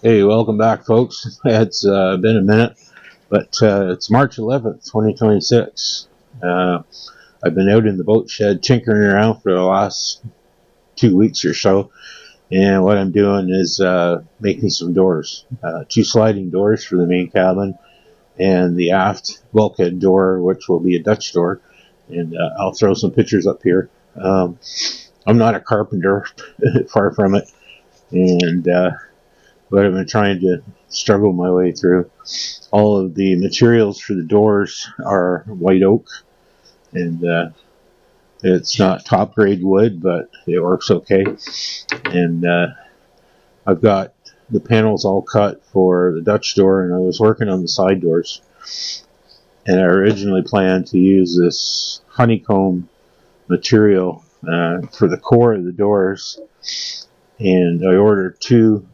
Hey, welcome back, folks. It's been a minute, but it's March 11th, 2026. I've been out in the boat shed tinkering around for the last 2 weeks or so, and what I'm doing is making some doors. 2 sliding doors for the main cabin, and the aft bulkhead door, which will be a Dutch door, and I'll throw some pictures up here. I'm not a carpenter, far from it, and but I've been trying to struggle my way through. All of the materials for the doors are white oak, and it's not top grade wood, but it works okay. And I've got the panels all cut for the Dutch door, and I was working on the side doors. And I originally planned to use this honeycomb material for the core of the doors, and I ordered two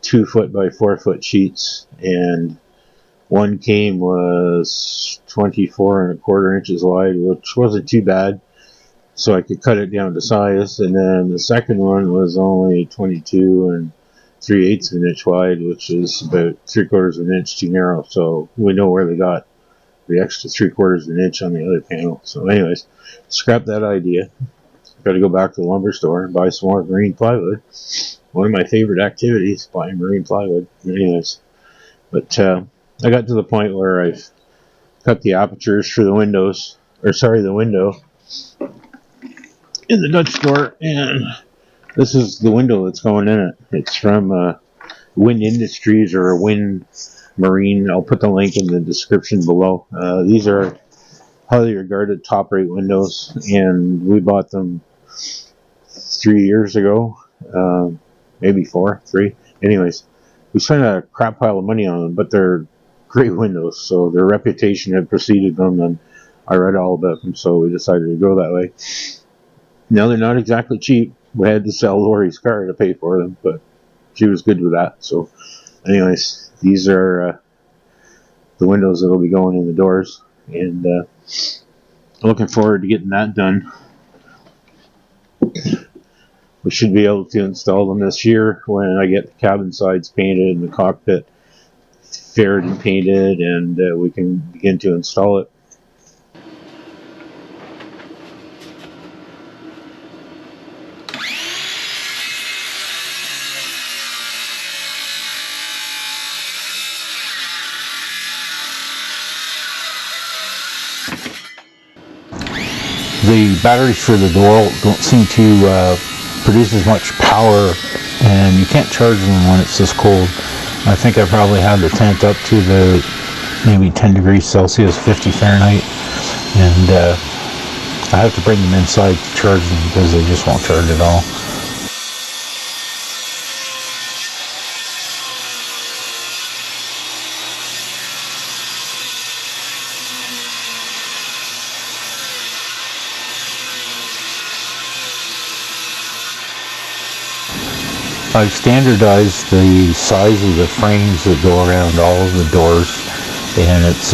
2-foot by 4-foot sheets, and one was 24¼ inches wide, which wasn't too bad, so I could cut it down to size. And then the second one was only 22 3/8 of an inch wide, which is about 3/4 of an inch too narrow. So we know where they got the extra 3/4 of an inch on the other panel. So anyways, scrap that idea. Got to go back to the lumber store and buy some more marine plywood. One of my favorite activities, buying marine plywood. Anyways, but I got to the point where I've cut the apertures for the windows, the window in the Dutch door, and this is the window that's going in it. It's from Wind Industries or Wind Marine. I'll put the link in the description below. These are highly regarded top rate windows, and we bought them 3 years ago. Maybe 3. Anyways, we spent a crap pile of money on them, but they're great windows, so their reputation had preceded them, and I read all about them, so we decided to go that way. Now, they're not exactly cheap. We had to sell Lori's car to pay for them, but she was good with that. So anyways, these are the windows that will be going in the doors, and looking forward to getting that done. We should be able to install them this year when I get the cabin sides painted and the cockpit faired and painted, and we can begin to install it. The batteries for the door don't seem to produce as much power, and you can't charge them when it's this cold. I think I probably had the tent up to the maybe 10 degrees Celsius, 50 Fahrenheit, and I have to bring them inside to charge them because they just won't charge at all. I've standardized the size of the frames that go around all of the doors, and it's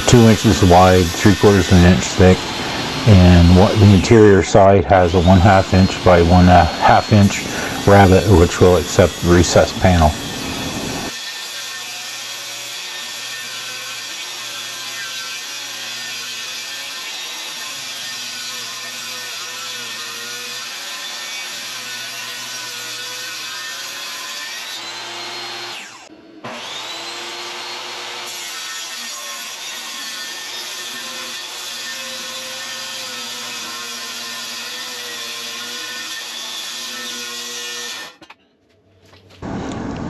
2 inches wide, 3/4 of an inch thick, and the interior side has a 1/2 inch by 1/2 inch rabbet, which will accept the recessed panel.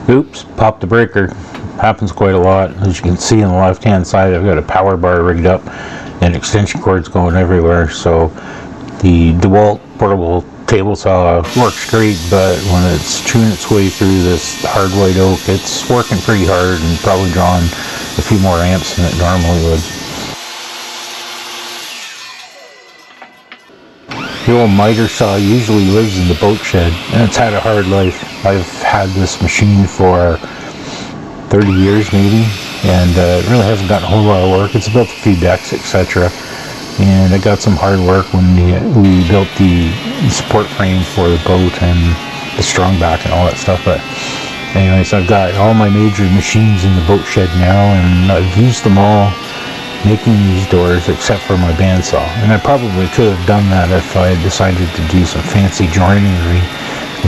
Oops, popped the breaker. Happens quite a lot. As you can see on the left hand side, I've got a power bar rigged up and extension cords going everywhere. So the DeWalt portable table saw works great, but when it's chewing its way through this hard white oak, it's working pretty hard and probably drawing a few more amps than it normally would. The old miter saw usually lives in the boat shed, and it's had a hard life. I've had this machine for 30 years maybe, and it really hasn't gotten a whole lot of work. It's built a few decks, etc. And it got some hard work when we built the support frame for the boat and the strong back and all that stuff. But Anyways, I've got all my major machines in the boat shed now, and I've used them all making these doors except for my bandsaw. And I probably could have done that if I had decided to do some fancy joinery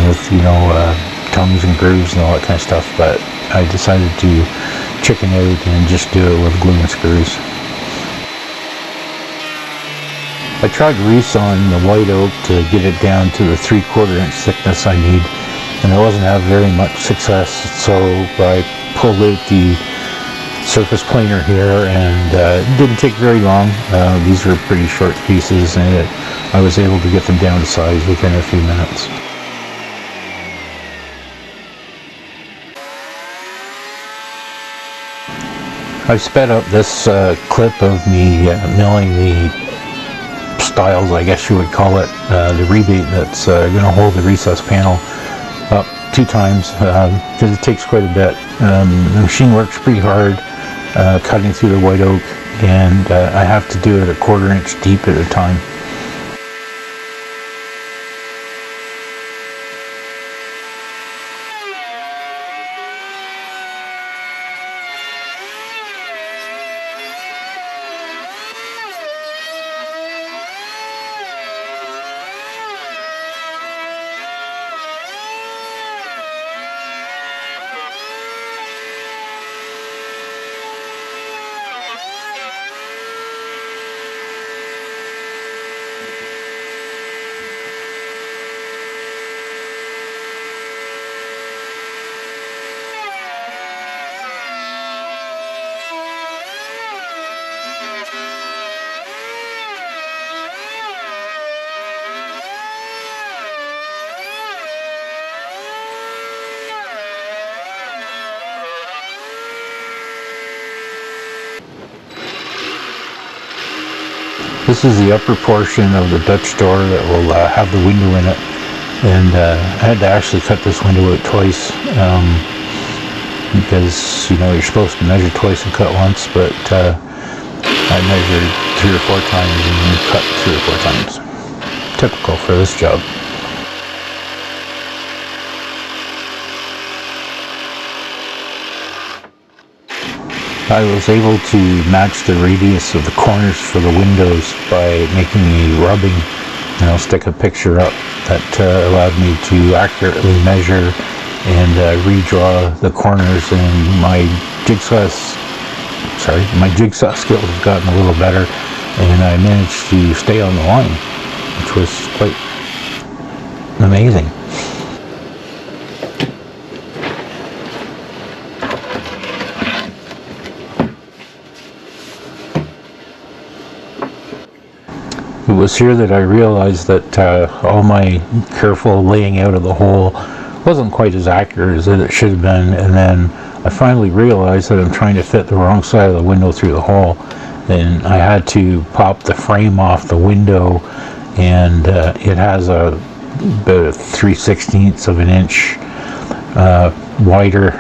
with, tongues and grooves and all that kind of stuff, but I decided to chicken out and just do it with glue and screws. I tried resawing the white oak to get it down to the 3/4 inch thickness I need, and I wasn't having very much success, so I pulled out the surface planer here, and it didn't take very long. These are pretty short pieces, and I was able to get them down to size within a few minutes. I've sped up this clip of me milling the stiles, I guess you would call it, the rebate that's going to hold the recess panel up 2 times because it takes quite a bit. The machine works pretty hard cutting through the white oak, and I have to do it a 1/4 inch deep at a time. This is the upper portion of the Dutch door that will have the window in it, and I had to actually cut this window out twice because you're supposed to measure twice and cut once, but I measured 3 or 4 times and cut 3 or 4 times. Typical for this job. I was able to match the radius of the corners for the windows by making a rubbing, and I'll stick a picture up that allowed me to accurately measure and redraw the corners, and my jigsaw skills have gotten a little better, and I managed to stay on the line, which was quite amazing. It was here that I realized that all my careful laying out of the hole wasn't quite as accurate as it should have been, and then I finally realized that I'm trying to fit the wrong side of the window through the hole, and I had to pop the frame off the window, and it has about 3/16 of an inch wider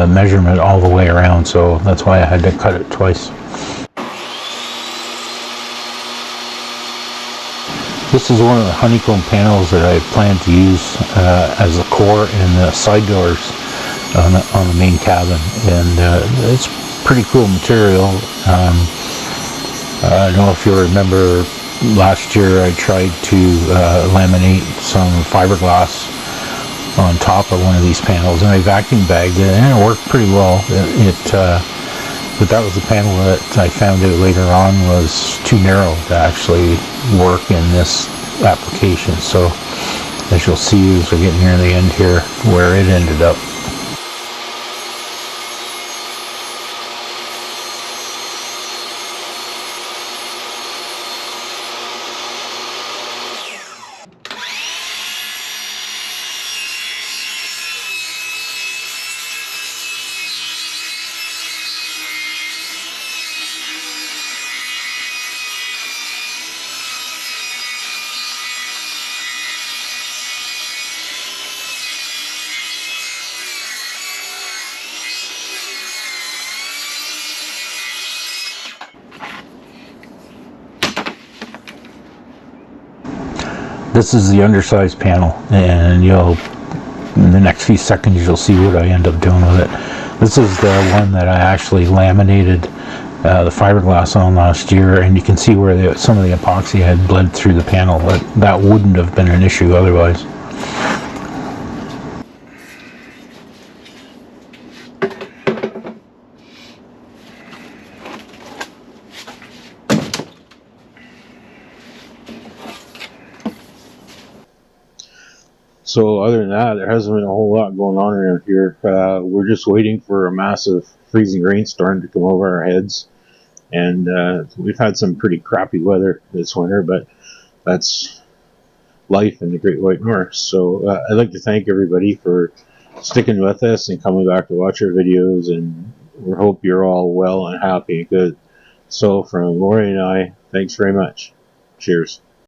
measurement all the way around, so that's why I had to cut it twice. This is one of the honeycomb panels that I plan to use as the core in the side doors on the main cabin, and it's pretty cool material. I don't know if you remember last year I tried to laminate some fiberglass on top of one of these panels, and I vacuum bagged it, and it worked pretty well. But that was the panel that I found out later on was too narrow to actually work in this application. So as you'll see as we're getting near the end here, where it ended up. This is the undersized panel, and you'll in the next few seconds you'll see what I end up doing with it. This is the one that I actually laminated the fiberglass on last year, and you can see where some of the epoxy had bled through the panel. That wouldn't have been an issue otherwise. So other than that, there hasn't been a whole lot going on around here. We're just waiting for a massive freezing rainstorm to come over our heads. And we've had some pretty crappy weather this winter, but that's life in the Great White North. So I'd like to thank everybody for sticking with us and coming back to watch our videos. And we hope you're all well and happy and good. So from Lori and I, thanks very much. Cheers.